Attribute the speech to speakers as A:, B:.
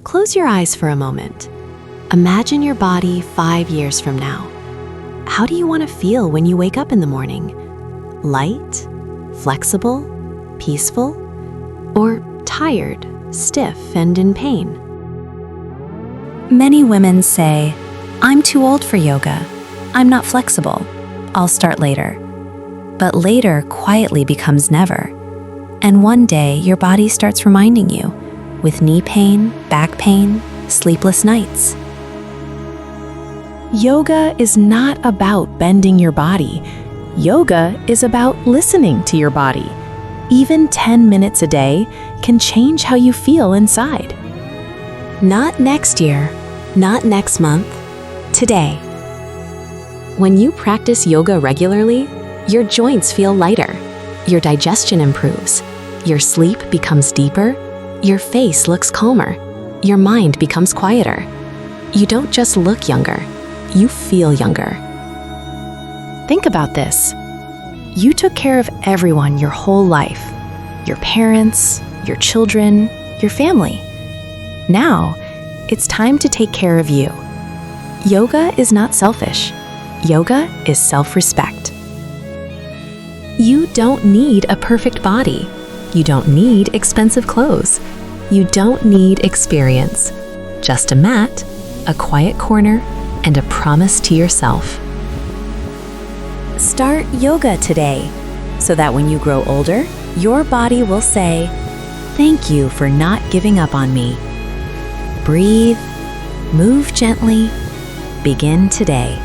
A: close your eyes for a moment. Imagine your body 5 years from now. How do you want to feel when you wake up in the morning? Light, flexible, peaceful, or tired, stiff, and in pain?
B: Many women say, "I'm too old for yoga. I'm not flexible. I'll start later." But later quietly becomes never. And one day your body starts reminding you, with knee pain, back pain, sleepless nights.
C: Yoga is not about bending your body. Yoga is about listening to your body. Even 10 minutes a day can change how you feel inside.
A: Not next year, not next month, today. When you practice yoga regularly, your joints feel lighter, your digestion improves, your sleep becomes deeper, your face looks calmer, your mind becomes quieter. You don't just look younger, you feel younger.
C: Think about this. You took care of everyone your whole life. Your parents, your children, your family. Now, it's time to take care of you. Yoga is not selfish. Yoga is self-respect.
A: You don't need a perfect body. You don't need expensive clothes. You don't need experience. Just a mat, a quiet corner, and a promise to yourself.
B: Start yoga today, so that when you grow older, your body will say, "Thank you for not giving up on me." Breathe, move gently, begin today.